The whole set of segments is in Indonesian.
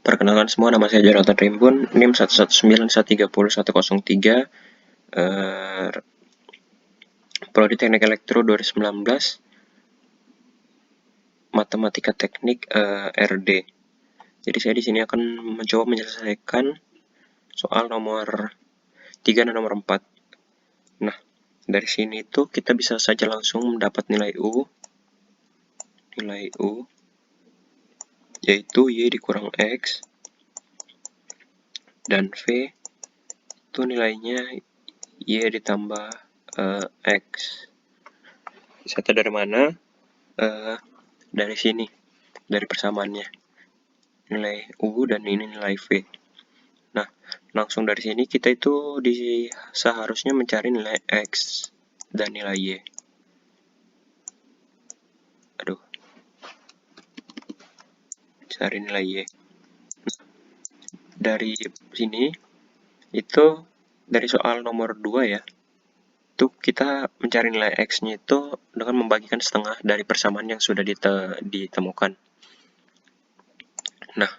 Perkenalkan semua, nama saya Jonathan Rimbun, NIM 119130103, Prodi Teknik Elektro 2019, Matematika Teknik RD. Jadi saya di sini akan mencoba menyelesaikan soal nomor 3 dan nomor 4. Nah, dari sini tuh kita bisa saja langsung mendapat nilai U, yaitu Y dikurang X, dan V itu nilainya Y ditambah X. Bisa dari mana? Dari sini, dari persamaannya, nilai U dan ini nilai V. Nah, langsung dari sini kita itu seharusnya mencari nilai X dan nilai Y. Cari nilai Y. Dari sini, itu dari soal nomor 2 ya, itu kita mencari nilai X-nya itu dengan membagikan setengah dari persamaan yang sudah ditemukan. Nah,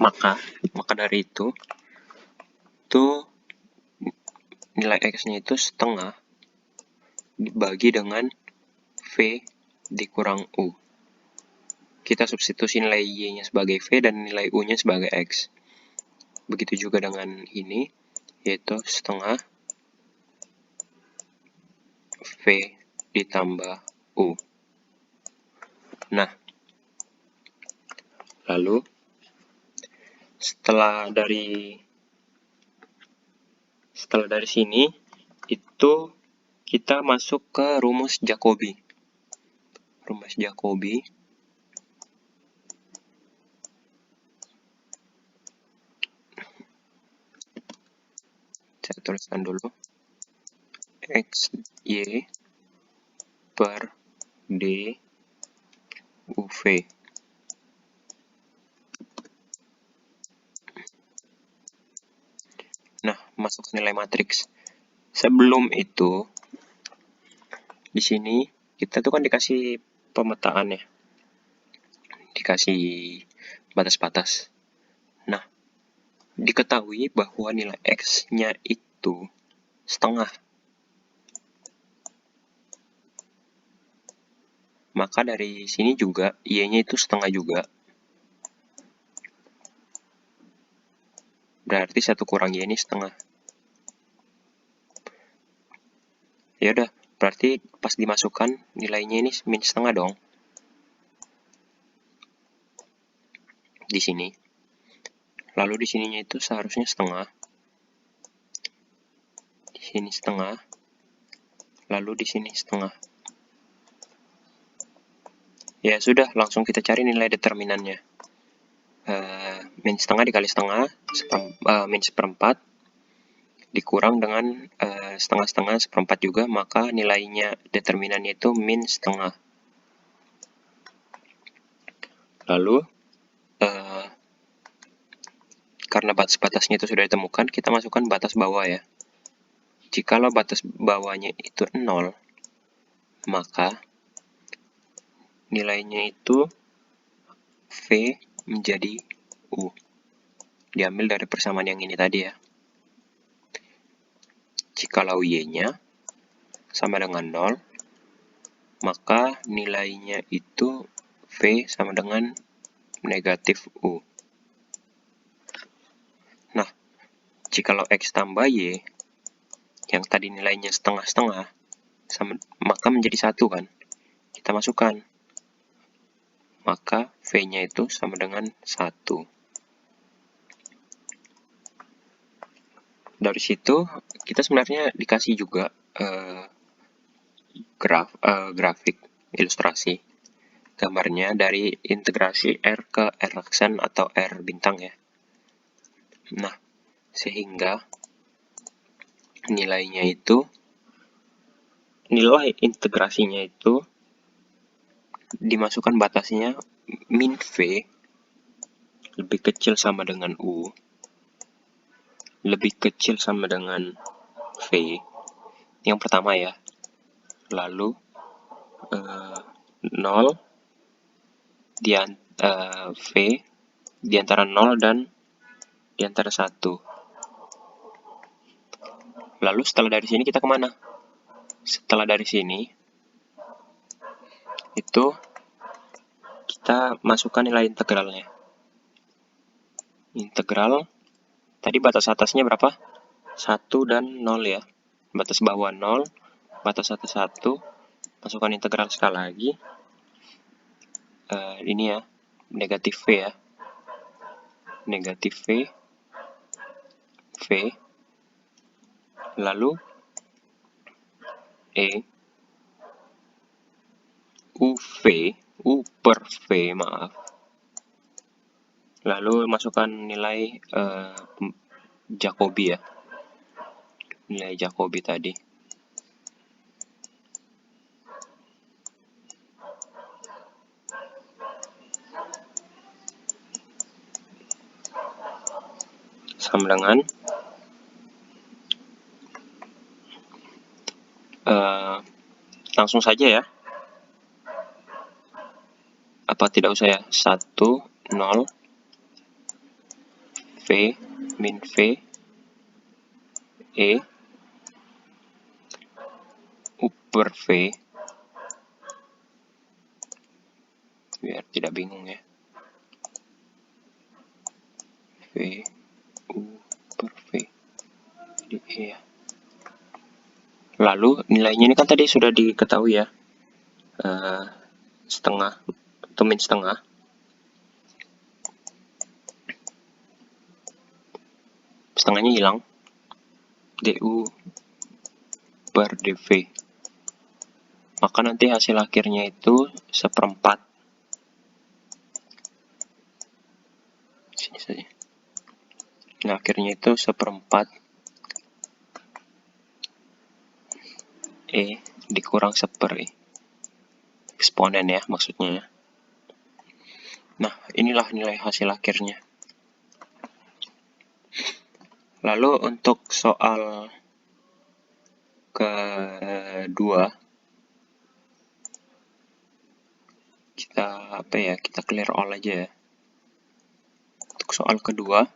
maka dari itu nilai X-nya itu setengah dibagi dengan V dikurang U. Kita substitusi nilai Y-nya sebagai V dan nilai U-nya sebagai X. Begitu juga dengan ini, yaitu setengah V ditambah U. Nah, lalu setelah dari sini, itu kita masuk ke rumus Jacobi. Rumus Jacobi saya tuliskan dulu, X, Y per D UV. Nah, masuk ke nilai matriks. Sebelum itu, di sini kita tuh kan dikasih pemetaan ya, dikasih batas-batas. Nah, diketahui bahwa nilai X-nya itu setengah. Maka dari sini juga Y-nya itu setengah juga. Berarti 1 kurang Y ini setengah. Ya udah, berarti pas dimasukkan nilainya ini min setengah dong. Di sini. Lalu di sininya itu seharusnya setengah. Di sini setengah. Lalu di sini setengah. Ya sudah, langsung kita cari nilai determinannya. Min setengah dikali setengah, min seperempat, dikurang dengan setengah-setengah seperempat juga, maka nilainya determinannya itu min setengah. Lalu, karena batas-batasnya itu sudah ditemukan, kita masukkan batas bawah ya. Jikalau batas bawahnya itu 0, maka nilainya itu V menjadi U. Diambil dari persamaan yang ini tadi ya. Jikalau Y-nya sama dengan 0, maka nilainya itu V sama dengan negatif U. Nah, jikalau X tambah Y, yang tadi nilainya setengah-setengah, maka menjadi 1 kan. Kita masukkan. Maka V-nya itu sama dengan 1. Dari situ, kita sebenarnya dikasih juga grafik ilustrasi. Gambarnya dari integrasi R ke R aksen atau R bintang ya. Nah, sehingga nilai integrasinya itu dimasukkan batasnya min V lebih kecil sama dengan U, lebih kecil sama dengan V, yang pertama ya, lalu 0 V di antara 0 dan di antara 1. Lalu setelah dari sini kita kemana? Setelah dari sini, itu kita masukkan nilai integralnya. Integral, tadi batas atasnya berapa? 1 dan 0 ya. Batas bawah 0, batas atas 1, masukkan integral sekali lagi. Ini ya, negatif V ya. Negatif V, V, lalu E, U per V, maaf. Lalu masukkan nilai Jacobi ya. Nilai Jacobi tadi. Sama dengan langsung saja ya. Apa tidak usah ya? 1, 0, V, min V, E, U per V. Biar tidak bingung ya. V, U per V. Jadi E ya. Lalu nilainya ini kan tadi sudah diketahui ya. Setengah atau min setengah. Setengahnya hilang. DU per dV. Maka nanti hasil akhirnya itu 1/4. Sini saja. Nah, akhirnya itu 1/4 E dikurang 1/E. Eksponen ya maksudnya. Nah, inilah nilai hasil akhirnya. Lalu untuk soal kedua, kita clear all aja ya. Untuk soal kedua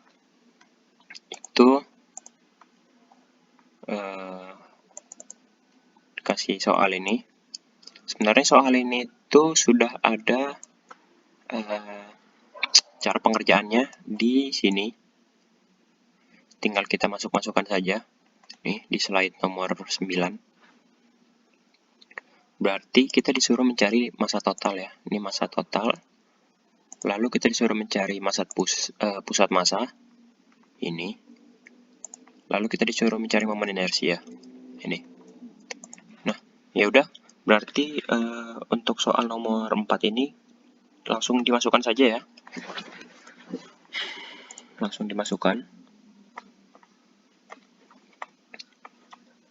itu kasih soal ini. Sebenarnya soal ini itu sudah ada cara pengerjaannya di sini. Tinggal kita masukkan saja. Nih di slide nomor 9. Berarti kita disuruh mencari massa total ya. Ini massa total. Lalu kita disuruh mencari pusat massa. Ini. Lalu kita disuruh mencari momen inersia. Ini. Nah, ya udah. Berarti untuk soal nomor 4 ini langsung dimasukkan saja ya. Langsung dimasukkan.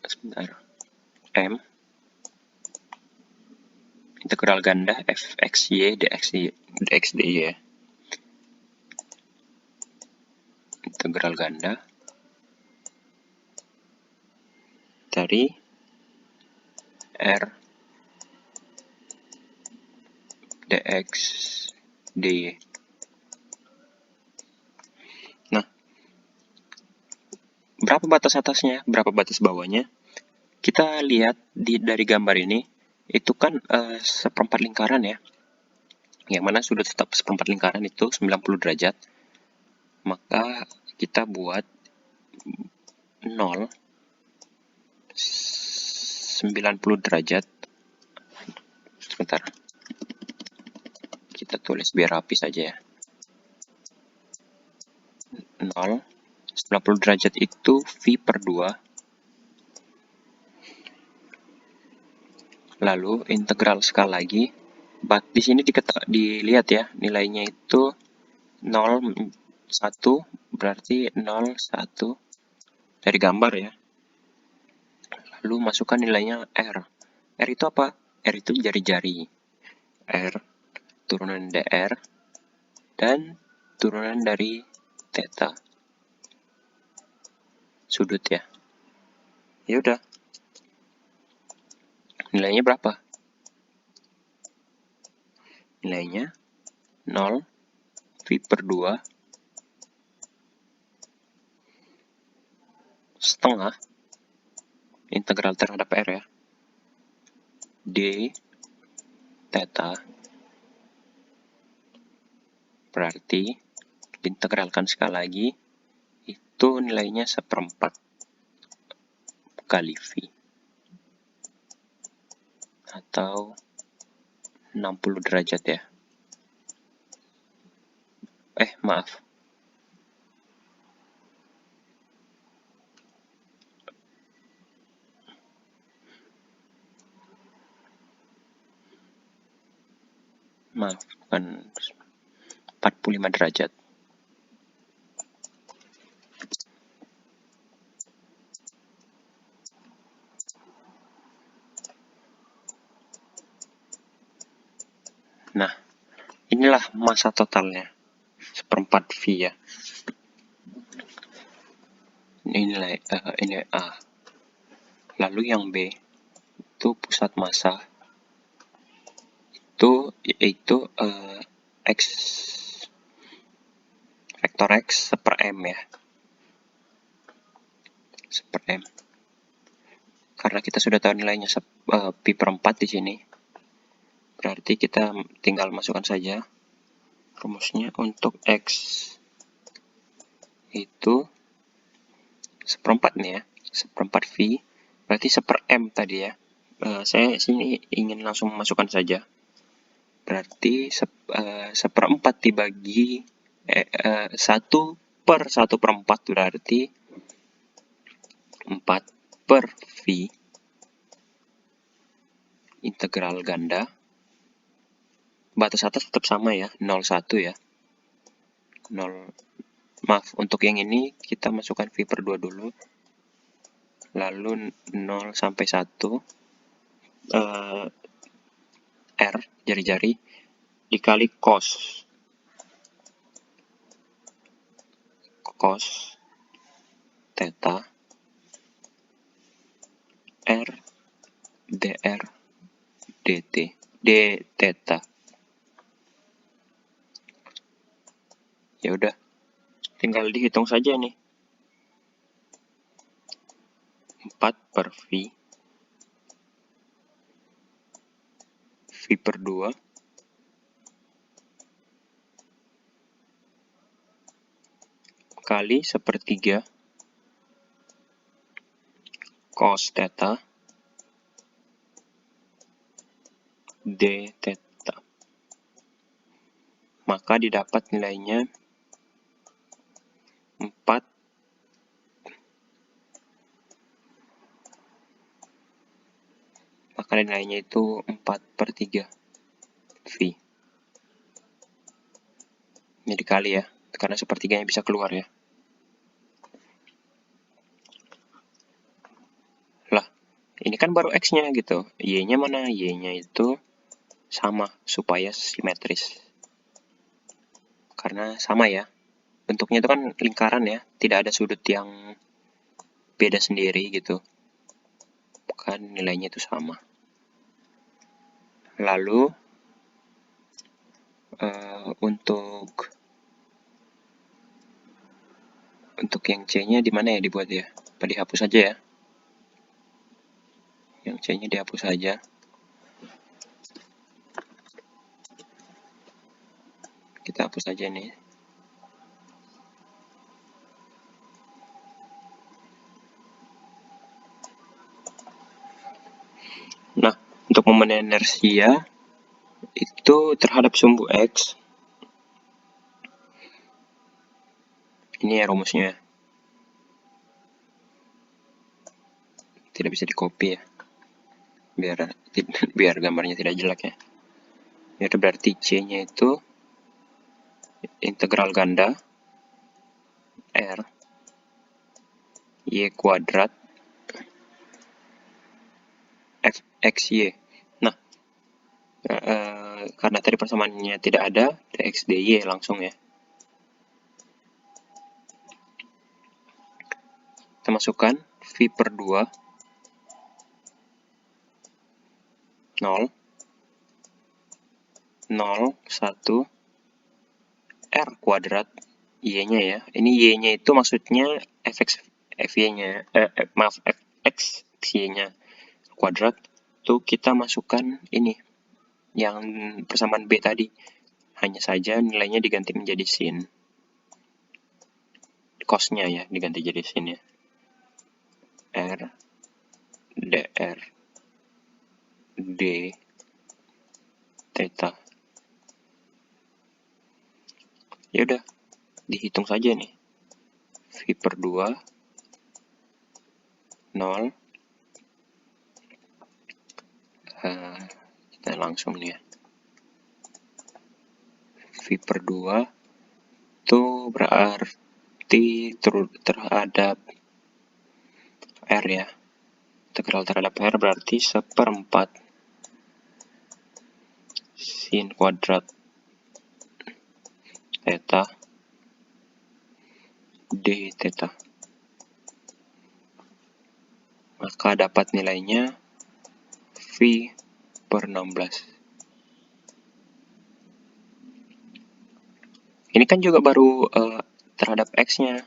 Sebentar. M integral ganda fxy dxdy ya. Integral ganda dari R dx dy. Nah, berapa batas atasnya, berapa batas bawahnya? Kita lihat dari gambar ini, itu kan 1/4 lingkaran ya. Yang mana sudah tetap 1/4 lingkaran itu 90 derajat. Maka kita buat 0 90 derajat. Sebentar. Kita tulis biar rapi saja ya. 0 90 derajat itu V per 2. Lalu integral sekali lagi. Di sini dilihat ya, nilainya itu 0, 1, berarti 0, 1 dari gambar ya. Lalu masukkan nilainya R. R itu apa? R itu jari-jari. R, turunan dr, dan turunan dari theta. Sudut ya. Ya udah. Nilainya berapa? Nilainya 0, V per 2, setengah, integral terhadap R ya, D, theta, berarti diintegralkan sekali lagi, itu nilainya 1/4 kali V, atau 60 derajat ya. Maaf. Bukan 45 derajat. Nah, inilah massa totalnya, 1/4 V ya. Ini nilai ini A. Lalu yang B itu pusat massa, itu yaitu X, vektor X 1/m ya, 1/m. Karena kita sudah tahu nilainya pi per 4 di sini, berarti kita tinggal masukkan saja rumusnya. Untuk X itu 1/4 nih ya, 1/4 V, berarti 1/m tadi ya. Saya sini ingin langsung memasukkan saja, berarti 1/4 dibagi 1/1/4 berarti 4 per V integral ganda. Batas atas tetap sama ya, 0,1 ya. 0, maaf, untuk yang ini kita masukkan V per 2 dulu. Lalu 0 sampai 1 R, jari-jari, dikali cos theta R dr dt d theta. Ya udah, tinggal dihitung saja nih. 4 per V per 2 kali 1/3 cos theta d theta. Maka didapat nilainya 4 maka nilainya itu 4/3 V. Ini dikali ya, karena 1/3-nya bisa keluar ya. Lah, ini kan baru X-nya gitu. Y-nya mana? Y-nya itu sama, supaya simetris. Karena sama ya. Bentuknya itu kan lingkaran ya, tidak ada sudut yang beda sendiri gitu. Kan nilainya itu sama. Lalu untuk yang C-nya di mana ya dibuat ya? Apa dihapus saja ya? Yang C-nya dihapus saja. Kita hapus saja nih. Nah, untuk momen inersia itu terhadap sumbu X. Ini ya rumusnya. Tidak bisa di-copy ya. Biar gambarnya tidak jelek ya. Itu berarti C-nya itu integral ganda R Y kuadrat XY. Nah, karena tadi persamaannya tidak ada, dx dy langsung ya. Kita masukkan V per 2 0 0 1 R kuadrat Y-nya ya. Ini Y-nya itu maksudnya FY-nya, maaf, XY-nya kuadrat. Tuh kita masukkan ini, yang persamaan B tadi. Hanya saja nilainya diganti menjadi sin. Cos-nya ya, diganti jadi sin ya. R, dr, d, theta. Ya udah, dihitung saja nih. V per 2, 0. Kita langsung nih ya. V per 2 itu berarti terhadap R ya. Integral terhadap R berarti 1/4 sin kuadrat theta d theta. Maka dapat nilainya V per 16. Ini kan juga baru terhadap X-nya.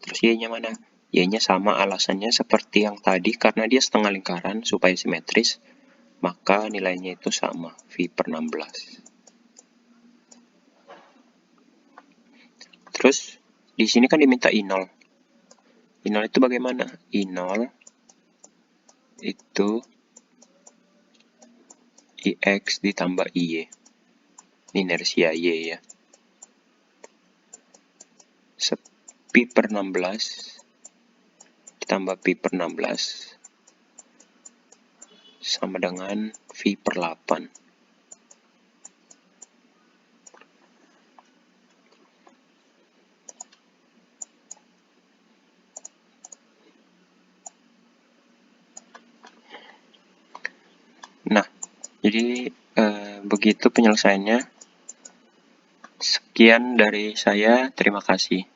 Terus Y-nya mana? Y-nya sama, alasannya seperti yang tadi, karena dia setengah lingkaran supaya simetris, maka nilainya itu sama, V per 16. Terus, di sini kan diminta I0. I0 itu bagaimana? I0 itu IX ditambah IY. Inersia Y ya. Pi per 16 ditambah Pi per 16 sama dengan V per 8. Nah, jadi begitu penyelesaiannya. Sekian dari saya, terima kasih.